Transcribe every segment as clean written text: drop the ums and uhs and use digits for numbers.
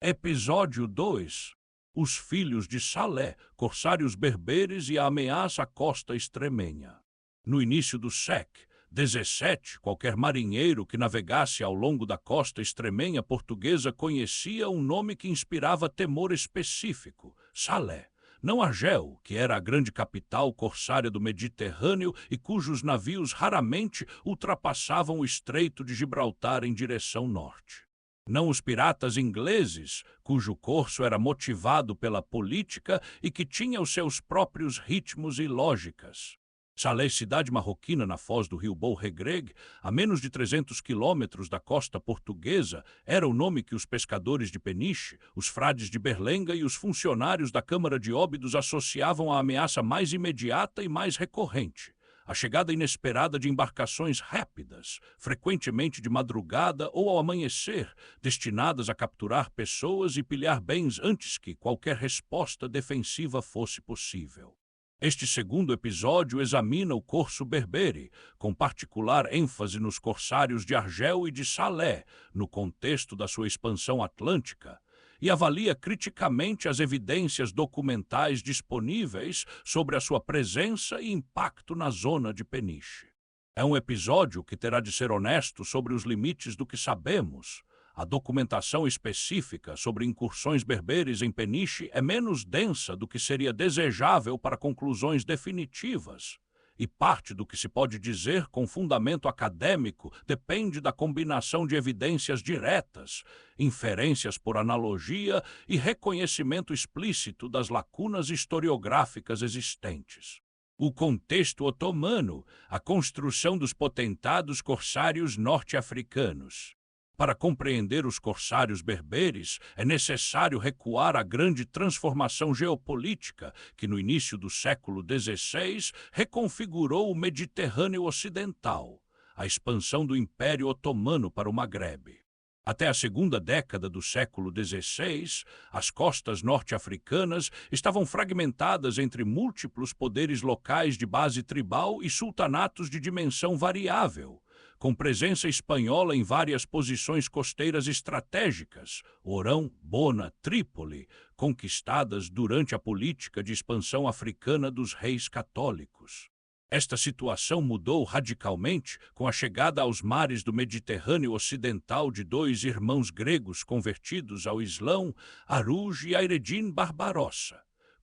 Episódio 2: Os filhos de Salé, corsários berberes e a ameaça à costa extremenha. No início do século XVII, qualquer marinheiro que navegasse ao longo da costa extremenha portuguesa conhecia um nome que inspirava temor específico: Salé. Não Argel, que era a grande capital corsária do Mediterrâneo e cujos navios raramente ultrapassavam o Estreito de Gibraltar em direção norte. Não os piratas ingleses, cujo corso era motivado pela política e que tinha os seus próprios ritmos e lógicas. Salé, cidade marroquina na foz do rio Bou Regreg, a menos de 300 quilômetros da costa portuguesa, era o nome que os pescadores de Peniche, os frades de Berlenga e os funcionários da Câmara de Óbidos associavam à ameaça mais imediata e mais recorrente: a chegada inesperada de embarcações rápidas, frequentemente de madrugada ou ao amanhecer, destinadas a capturar pessoas e pilhar bens antes que qualquer resposta defensiva fosse possível. Este segundo episódio examina o corso berbere, com particular ênfase nos corsários de Argel e de Salé, no contexto da sua expansão atlântica, e avalia criticamente as evidências documentais disponíveis sobre a sua presença e impacto na zona de Peniche. É um episódio que terá de ser honesto sobre os limites do que sabemos. A documentação específica sobre incursões berberes em Peniche é menos densa do que seria desejável para conclusões definitivas. E parte do que se pode dizer com fundamento acadêmico depende da combinação de evidências diretas, inferências por analogia e reconhecimento explícito das lacunas historiográficas existentes. O contexto otomano, a construção dos potentados corsários norte-africanos. Para compreender os corsários berberes, é necessário recuar à grande transformação geopolítica que, no início do século XVI, reconfigurou o Mediterrâneo Ocidental, a expansão do Império Otomano para o Maghrebe. Até a segunda década do século XVI, as costas norte-africanas estavam fragmentadas entre múltiplos poderes locais de base tribal e sultanatos de dimensão variável, com presença espanhola em várias posições costeiras estratégicas, Orão, Bona, Trípoli, conquistadas durante a política de expansão africana dos reis católicos. Esta situação mudou radicalmente com a chegada aos mares do Mediterrâneo Ocidental de dois irmãos gregos convertidos ao Islão, Aruj e Aireddin Barbarossa,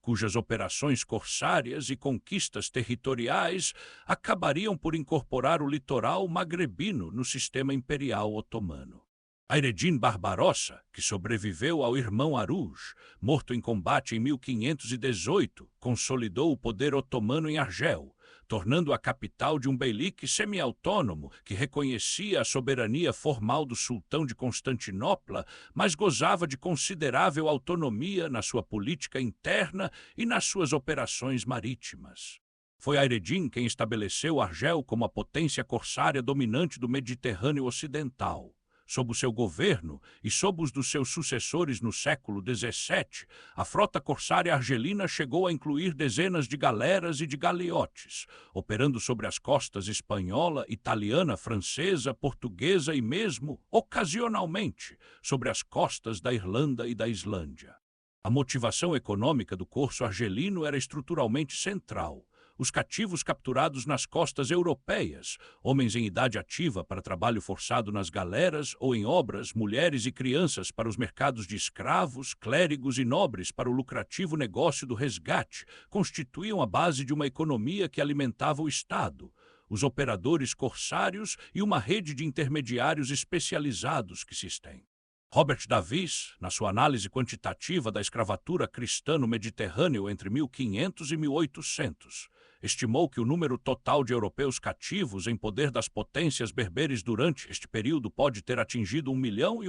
cujas operações corsárias e conquistas territoriais acabariam por incorporar o litoral magrebino no sistema imperial otomano. Aireddin Barbarossa, que sobreviveu ao irmão Aruj, morto em combate em 1518, consolidou o poder otomano em Argel, tornando a capital de um beylik semi-autônomo que reconhecia a soberania formal do sultão de Constantinopla, mas gozava de considerável autonomia na sua política interna e nas suas operações marítimas. Foi Aireddin quem estabeleceu Argel como a potência corsária dominante do Mediterrâneo Ocidental. Sob o seu governo e sob os dos seus sucessores no século XVII, a frota corsária argelina chegou a incluir dezenas de galeras e de galeotes, operando sobre as costas espanhola, italiana, francesa, portuguesa e mesmo, ocasionalmente, sobre as costas da Irlanda e da Islândia. A motivação econômica do corso argelino era estruturalmente central. Os cativos capturados nas costas europeias, homens em idade ativa para trabalho forçado nas galeras ou em obras, mulheres e crianças para os mercados de escravos, clérigos e nobres para o lucrativo negócio do resgate, constituíam a base de uma economia que alimentava o Estado, os operadores corsários e uma rede de intermediários especializados que se estende. Robert Davis, na sua análise quantitativa da escravatura cristã no Mediterrâneo entre 1500 e 1800, estimou que o número total de europeus cativos em poder das potências berberes durante este período pode ter atingido 1,25 milhão,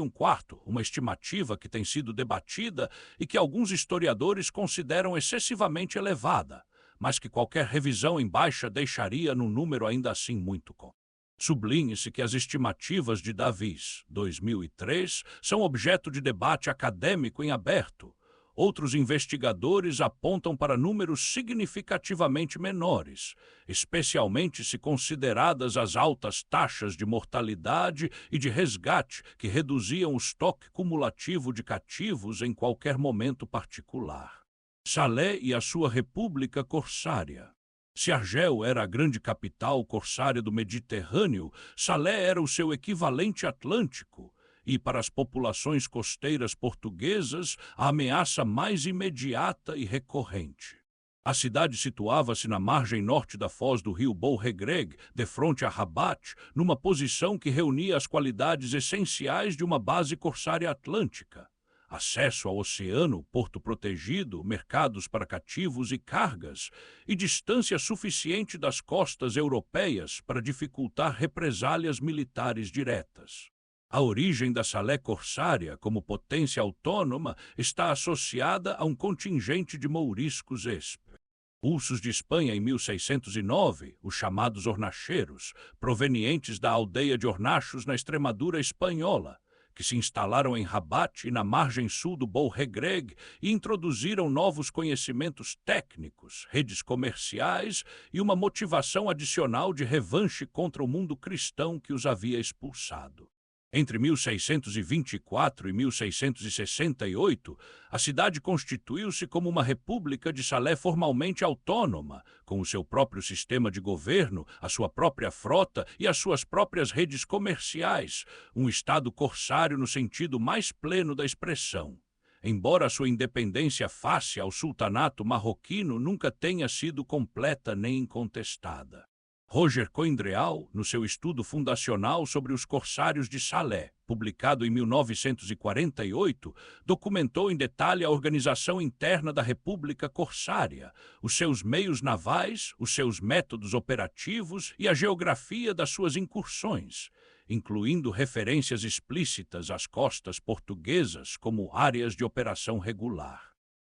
uma estimativa que tem sido debatida e que alguns historiadores consideram excessivamente elevada, mas que qualquer revisão em baixa deixaria num número ainda assim muito considerável. Sublinhe-se que as estimativas de Davis, 2003, são objeto de debate acadêmico em aberto. outros investigadores apontam para números significativamente menores, especialmente se consideradas as altas taxas de mortalidade e de resgate que reduziam o estoque cumulativo de cativos em qualquer momento particular. Salé e a sua República Corsária. Se Argel era a grande capital corsária do Mediterrâneo, Salé era o seu equivalente atlântico, e para as populações costeiras portuguesas, a ameaça mais imediata e recorrente. A cidade situava-se na margem norte da foz do rio Bou Regreg, defronte a Rabat, numa posição que reunia as qualidades essenciais de uma base corsária atlântica: acesso ao oceano, porto protegido, mercados para cativos e cargas, e distância suficiente das costas europeias para dificultar represálias militares diretas. A origem da Salé corsária como potência autônoma está associada a um contingente de mouriscos expulsos de Espanha em 1609, os chamados hornacheiros, provenientes da aldeia de Hornachos na Extremadura espanhola, que se instalaram em Rabat e na margem sul do Bou Regreg e introduziram novos conhecimentos técnicos, redes comerciais e uma motivação adicional de revanche contra o mundo cristão que os havia expulsado. Entre 1624 e 1668, a cidade constituiu-se como uma república de Salé formalmente autônoma, com o seu próprio sistema de governo, a sua própria frota e as suas próprias redes comerciais, um estado corsário no sentido mais pleno da expressão, embora sua independência face ao sultanato marroquino nunca tenha sido completa nem incontestada. Roger Coindreau, no seu estudo fundacional sobre os corsários de Salé, publicado em 1948, documentou em detalhe a organização interna da República Corsária, os seus meios navais, os seus métodos operativos e a geografia das suas incursões, incluindo referências explícitas às costas portuguesas como áreas de operação regular.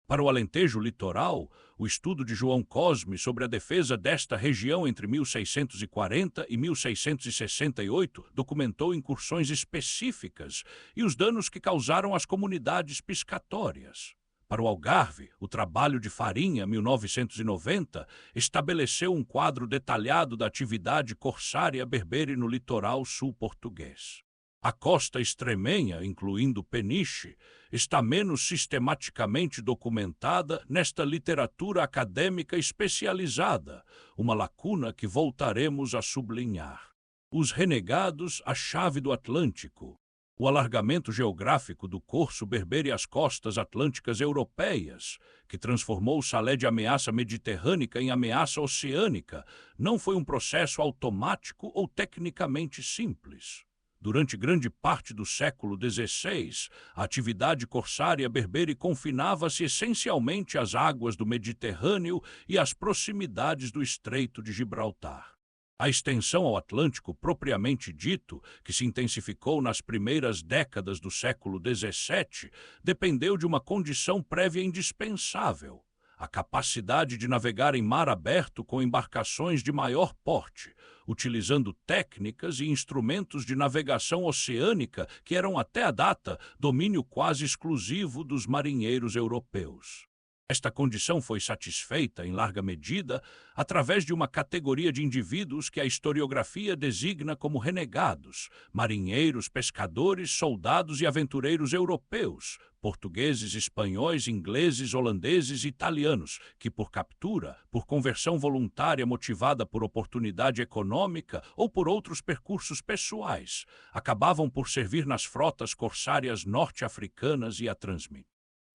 Para o Alentejo litoral, o estudo de João Cosme sobre a defesa desta região entre 1640 e 1668 documentou incursões específicas e os danos que causaram às comunidades piscatórias. Para o Algarve, o trabalho de Farinha, 1990, estabeleceu um quadro detalhado da atividade corsária berbere no litoral sul português. A costa extremenha, incluindo Peniche, está menos sistematicamente documentada nesta literatura acadêmica especializada, uma lacuna que voltaremos a sublinhar. Os renegados, a chave do Atlântico. O alargamento geográfico do corso berbere às costas atlânticas europeias, que transformou Salé de ameaça mediterrânica em ameaça oceânica, não foi um processo automático ou tecnicamente simples. Durante grande parte do século XVI, a atividade corsária berbere confinava-se essencialmente às águas do Mediterrâneo e às proximidades do Estreito de Gibraltar. A extensão ao Atlântico propriamente dito, que se intensificou nas primeiras décadas do século XVII, dependeu de uma condição prévia indispensável: a capacidade de navegar em mar aberto com embarcações de maior porte, utilizando técnicas e instrumentos de navegação oceânica que eram até a data domínio quase exclusivo dos marinheiros europeus. Esta condição foi satisfeita, em larga medida, através de uma categoria de indivíduos que a historiografia designa como renegados, marinheiros, pescadores, soldados e aventureiros europeus, portugueses, espanhóis, ingleses, holandeses e italianos, que por captura, por conversão voluntária motivada por oportunidade econômica ou por outros percursos pessoais, acabavam por servir nas frotas corsárias norte-africanas e a transmir.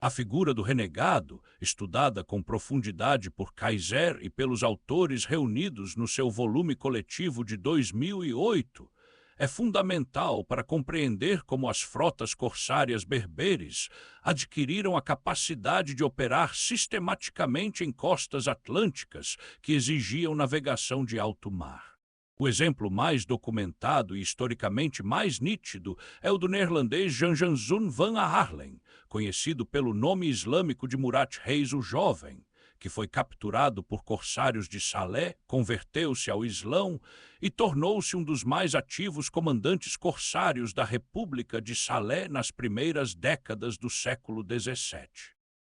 A figura do renegado, estudada com profundidade por Kaiser e pelos autores reunidos no seu volume coletivo de 2008, é fundamental para compreender como as frotas corsárias berberes adquiriram a capacidade de operar sistematicamente em costas atlânticas que exigiam navegação de alto mar. O exemplo mais documentado e historicamente mais nítido é o do neerlandês Jan Jansun van Aarlen, conhecido pelo nome islâmico de Murat Reis o Jovem, que foi capturado por corsários de Salé, converteu-se ao Islão e tornou-se um dos mais ativos comandantes corsários da República de Salé nas primeiras décadas do século XVII.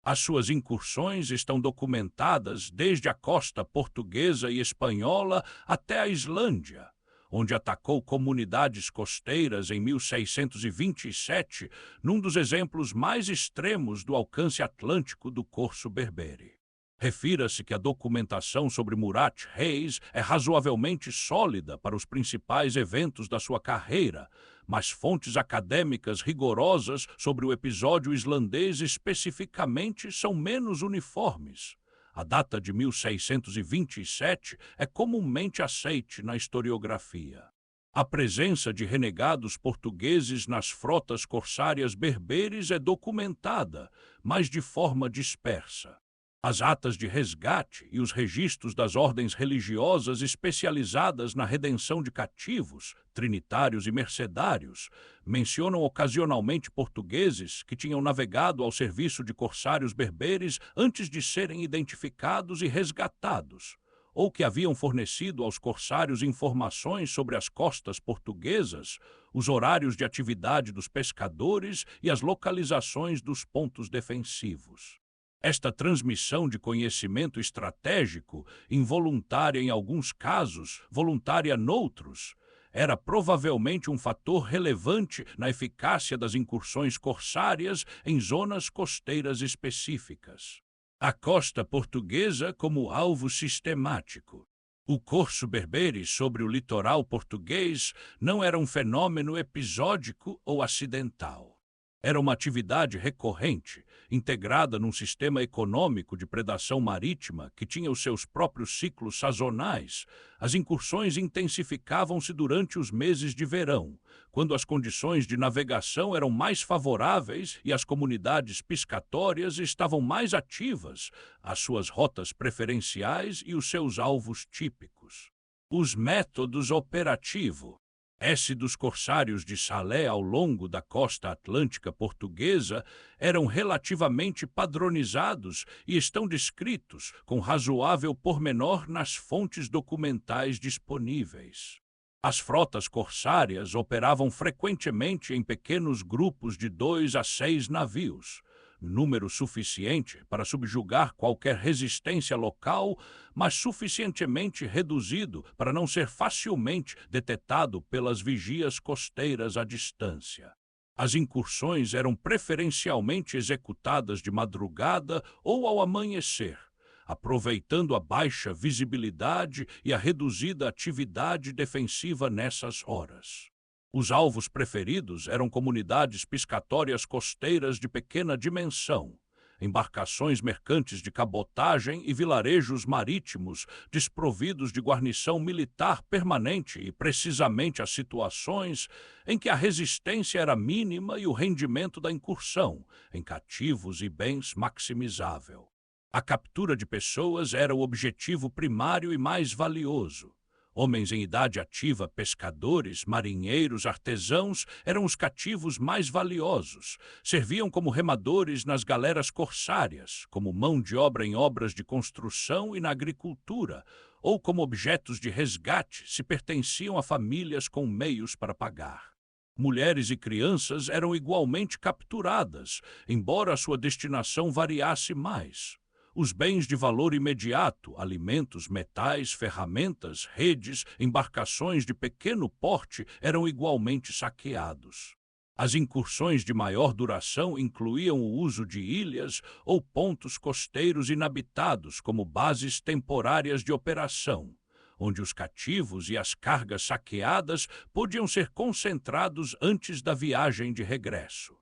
As suas incursões estão documentadas desde a costa portuguesa e espanhola até a Islândia, onde atacou comunidades costeiras em 1627, num dos exemplos mais extremos do alcance atlântico do corso berbere. Refira-se que a documentação sobre Murat Reis é razoavelmente sólida para os principais eventos da sua carreira, mas fontes acadêmicas rigorosas sobre o episódio islandês especificamente são menos uniformes. A data de 1627 é comumente aceite na historiografia. A presença de renegados portugueses nas frotas corsárias berberes é documentada, mas de forma dispersa. As atas de resgate e os registros das ordens religiosas especializadas na redenção de cativos, trinitários e mercedários, mencionam ocasionalmente portugueses que tinham navegado ao serviço de corsários berberes antes de serem identificados e resgatados, ou que haviam fornecido aos corsários informações sobre as costas portuguesas, os horários de atividade dos pescadores e as localizações dos pontos defensivos. Esta transmissão de conhecimento estratégico, involuntária em alguns casos, voluntária noutros, era provavelmente um fator relevante na eficácia das incursões corsárias em zonas costeiras específicas. A costa portuguesa como alvo sistemático. O corso berbere sobre o litoral português não era um fenômeno episódico ou acidental. Era uma atividade recorrente, integrada num sistema econômico de predação marítima que tinha os seus próprios ciclos sazonais. As incursões intensificavam-se durante os meses de verão, quando as condições de navegação eram mais favoráveis e as comunidades piscatórias estavam mais ativas, as suas rotas preferenciais e os seus alvos típicos. Os métodos operativos. Dos corsários de Salé ao longo da costa atlântica portuguesa eram relativamente padronizados e estão descritos com razoável pormenor nas fontes documentais disponíveis. As frotas corsárias operavam frequentemente em pequenos grupos de 2 a 6 navios, número suficiente para subjugar qualquer resistência local, mas suficientemente reduzido para não ser facilmente detetado pelas vigias costeiras à distância. As incursões eram preferencialmente executadas de madrugada ou ao amanhecer, aproveitando a baixa visibilidade e a reduzida atividade defensiva nessas horas. Os alvos preferidos eram comunidades piscatórias costeiras de pequena dimensão, embarcações mercantes de cabotagem e vilarejos marítimos desprovidos de guarnição militar permanente e precisamente as situações em que a resistência era mínima e o rendimento da incursão, em cativos e bens, maximizável. A captura de pessoas era o objetivo primário e mais valioso. Homens em idade ativa, pescadores, marinheiros, artesãos, eram os cativos mais valiosos. Serviam como remadores nas galeras corsárias, como mão de obra em obras de construção e na agricultura, ou como objetos de resgate se pertenciam a famílias com meios para pagar. Mulheres e crianças eram igualmente capturadas, embora a sua destinação variasse mais. Os bens de valor imediato, alimentos, metais, ferramentas, redes, embarcações de pequeno porte eram igualmente saqueados. As incursões de maior duração incluíam o uso de ilhas ou pontos costeiros inabitados como bases temporárias de operação, onde os cativos e as cargas saqueadas podiam ser concentrados antes da viagem de regresso.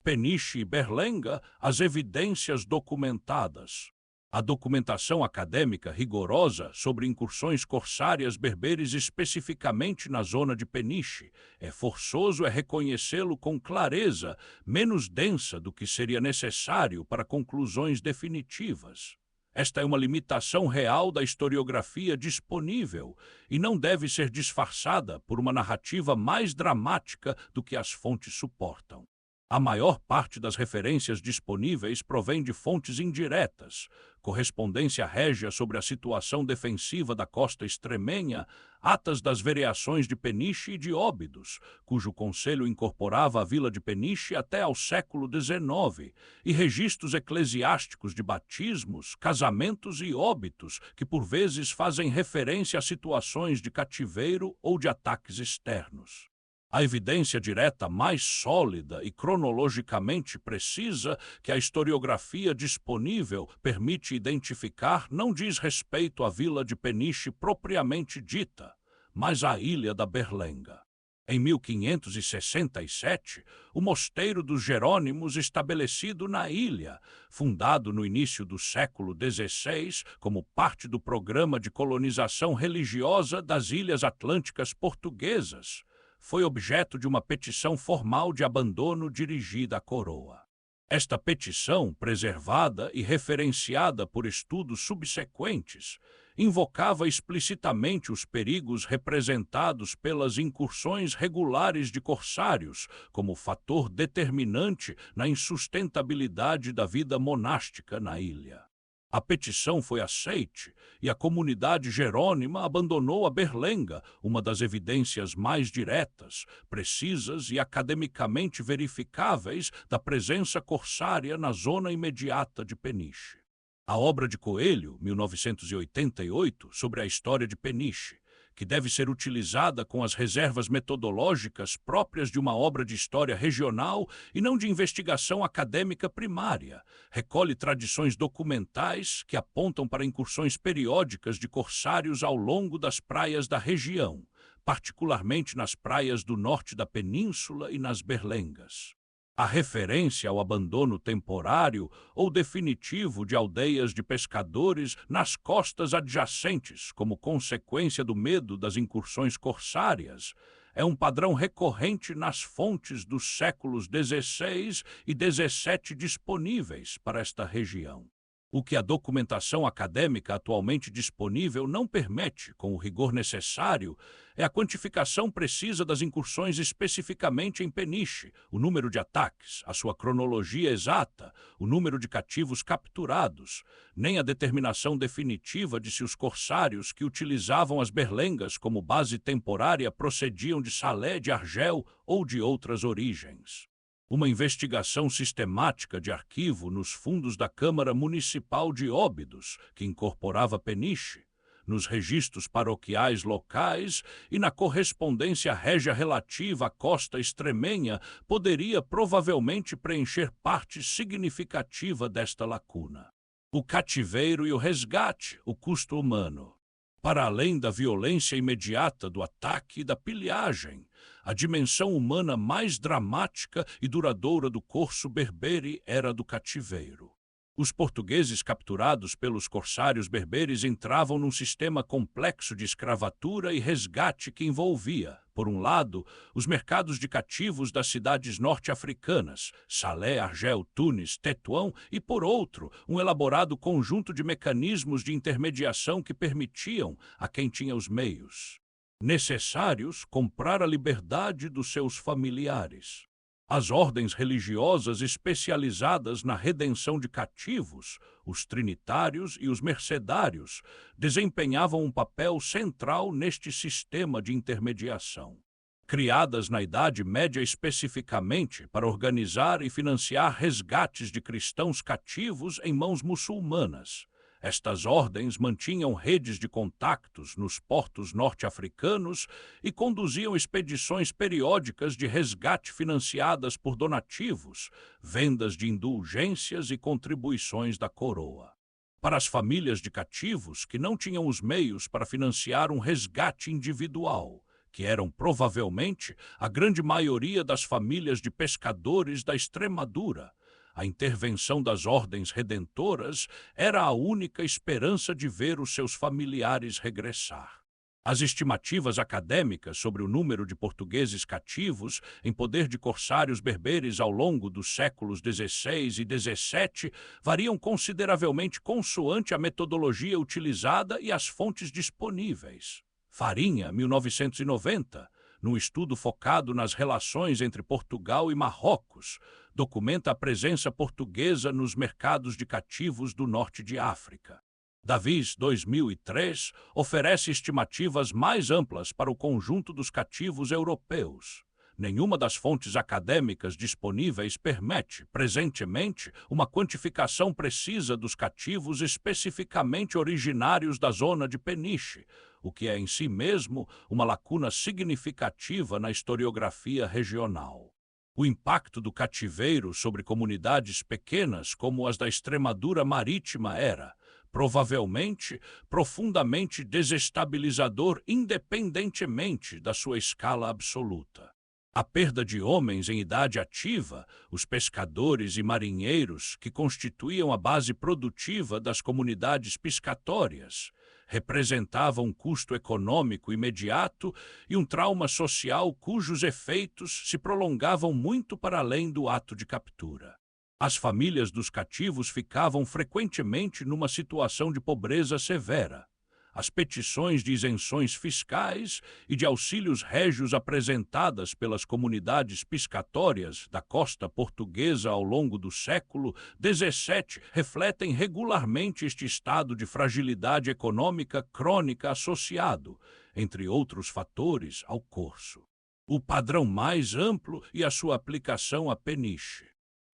Peniche e Berlenga, as evidências documentadas. A documentação acadêmica rigorosa sobre incursões corsárias berberes especificamente na zona de Peniche forçoso reconhecê-lo com clareza, menos densa do que seria necessário para conclusões definitivas. Esta é uma limitação real da historiografia disponível e não deve ser disfarçada por uma narrativa mais dramática do que as fontes suportam. A maior parte das referências disponíveis provém de fontes indiretas, correspondência régia sobre a situação defensiva da costa extremenha, atas das vereações de Peniche e de Óbidos, cujo conselho incorporava a vila de Peniche até ao século XIX, e registros eclesiásticos de batismos, casamentos e óbitos, que por vezes fazem referência a situações de cativeiro ou de ataques externos. A evidência direta mais sólida e cronologicamente precisa que a historiografia disponível permite identificar não diz respeito à vila de Peniche propriamente dita, mas à ilha da Berlenga. Em 1567, o Mosteiro dos Jerônimos estabelecido na ilha, fundado no início do século XVI como parte do programa de colonização religiosa das Ilhas Atlânticas Portuguesas, foi objeto de uma petição formal de abandono dirigida à coroa. Esta petição, preservada e referenciada por estudos subsequentes, invocava explicitamente os perigos representados pelas incursões regulares de corsários como fator determinante na insustentabilidade da vida monástica na ilha. A petição foi aceite e a comunidade jerônima abandonou a Berlenga, uma das evidências mais diretas, precisas e academicamente verificáveis da presença corsária na zona imediata de Peniche. A obra de Coelho, 1988, sobre a história de Peniche, que deve ser utilizada com as reservas metodológicas próprias de uma obra de história regional e não de investigação acadêmica primária, recolhe tradições documentais que apontam para incursões periódicas de corsários ao longo das praias da região, particularmente nas praias do norte da península e nas Berlengas. A referência ao abandono temporário ou definitivo de aldeias de pescadores nas costas adjacentes como consequência do medo das incursões corsárias é um padrão recorrente nas fontes dos séculos XVI e XVII disponíveis para esta região. O que a documentação acadêmica atualmente disponível não permite, com o rigor necessário, é a quantificação precisa das incursões especificamente em Peniche, o número de ataques, a sua cronologia exata, o número de cativos capturados, nem a determinação definitiva de se os corsários que utilizavam as berlengas como base temporária procediam de Salé, de Argel ou de outras origens. Uma investigação sistemática de arquivo nos fundos da Câmara Municipal de Óbidos, que incorporava Peniche, nos registros paroquiais locais e na correspondência régia relativa à costa extremenha, poderia provavelmente preencher parte significativa desta lacuna. O cativeiro e o resgate, o custo humano. Para além da violência imediata do ataque e da pilhagem, a dimensão humana mais dramática e duradoura do corso berbere era a do cativeiro. Os portugueses capturados pelos corsários berberes entravam num sistema complexo de escravatura e resgate que envolvia, por um lado, os mercados de cativos das cidades norte-africanas, Salé, Argel, Tunis, Tetuão, e, por outro, um elaborado conjunto de mecanismos de intermediação que permitiam, a quem tinha os meios necessários, comprar a liberdade dos seus familiares. As ordens religiosas especializadas na redenção de cativos, os trinitários e os mercedários, desempenhavam um papel central neste sistema de intermediação. Criadas na Idade Média especificamente para organizar e financiar resgates de cristãos cativos em mãos muçulmanas, estas ordens mantinham redes de contactos nos portos norte-africanos e conduziam expedições periódicas de resgate financiadas por donativos, vendas de indulgências e contribuições da coroa. Para as famílias de cativos que não tinham os meios para financiar um resgate individual, que eram provavelmente a grande maioria das famílias de pescadores da Extremadura, a intervenção das ordens redentoras era a única esperança de ver os seus familiares regressar. As estimativas acadêmicas sobre o número de portugueses cativos em poder de corsários berberes ao longo dos séculos XVI e XVII variam consideravelmente consoante a metodologia utilizada e as fontes disponíveis. Farinha, 1990, num estudo focado nas relações entre Portugal e Marrocos, documenta a presença portuguesa nos mercados de cativos do norte de África. Davis, 2003, oferece estimativas mais amplas para o conjunto dos cativos europeus. Nenhuma das fontes acadêmicas disponíveis permite, presentemente, uma quantificação precisa dos cativos especificamente originários da zona de Peniche, o que é em si mesmo uma lacuna significativa na historiografia regional. O impacto do cativeiro sobre comunidades pequenas como as da Extremadura Marítima era, provavelmente, profundamente desestabilizador independentemente da sua escala absoluta. A perda de homens em idade ativa, os pescadores e marinheiros que constituíam a base produtiva das comunidades piscatórias, representava um custo econômico imediato e um trauma social cujos efeitos se prolongavam muito para além do ato de captura. As famílias dos cativos ficavam frequentemente numa situação de pobreza severa. As petições de isenções fiscais e de auxílios régios apresentadas pelas comunidades piscatórias da costa portuguesa ao longo do século XVII refletem regularmente este estado de fragilidade econômica crônica associado, entre outros fatores, ao corso. O padrão mais amplo e a sua aplicação a Peniche.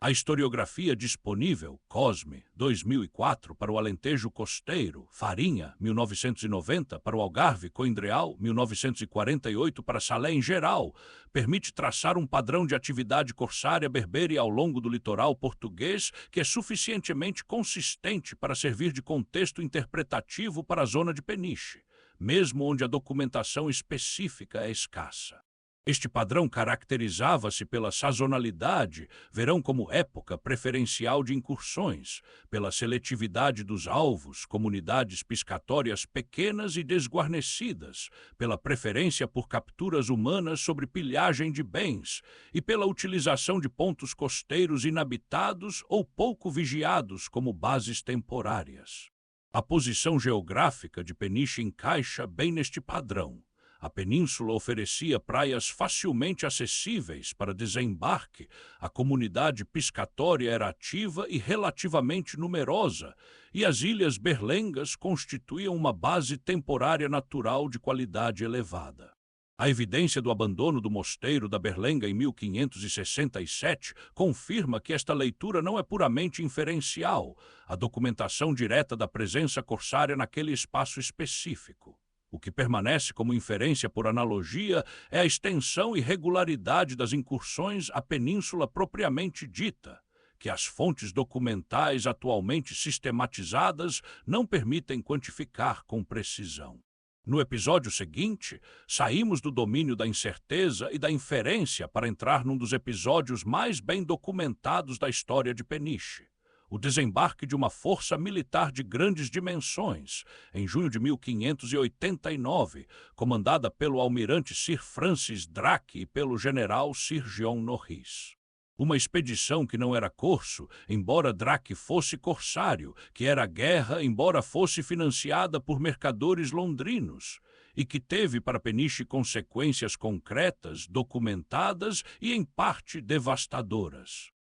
A historiografia disponível, Cosme, 2004, para o Alentejo Costeiro, Farinha, 1990, para o Algarve Coindreal, 1948, para Salé em geral, permite traçar um padrão de atividade corsária berbere ao longo do litoral português que é suficientemente consistente para servir de contexto interpretativo para a zona de Peniche, mesmo onde a documentação específica é escassa. Este padrão caracterizava-se pela sazonalidade, verão como época preferencial de incursões, pela seletividade dos alvos, comunidades piscatórias pequenas e desguarnecidas, pela preferência por capturas humanas sobre pilhagem de bens e pela utilização de pontos costeiros inabitados ou pouco vigiados como bases temporárias. A posição geográfica de Peniche encaixa bem neste padrão. A península oferecia praias facilmente acessíveis para desembarque, a comunidade piscatória era ativa e relativamente numerosa, e as ilhas berlengas constituíam uma base temporária natural de qualidade elevada. A evidência do abandono do mosteiro da Berlenga em 1567 confirma que esta leitura não é puramente inferencial, a documentação direta da presença corsária naquele espaço específico. O que permanece como inferência por analogia é a extensão e regularidade das incursões à península propriamente dita, que as fontes documentais atualmente sistematizadas não permitem quantificar com precisão. No episódio seguinte, saímos do domínio da incerteza e da inferência para entrar num dos episódios mais bem documentados da história de Peniche. O desembarque de uma força militar de grandes dimensões, em junho de 1589, comandada pelo almirante Sir Francis Drake e pelo general Sir John Norris. Uma expedição que não era corso, embora Drake fosse corsário, que era guerra, embora fosse financiada por mercadores londrinos, e que teve para Peniche consequências concretas, documentadas e, em parte, devastadoras.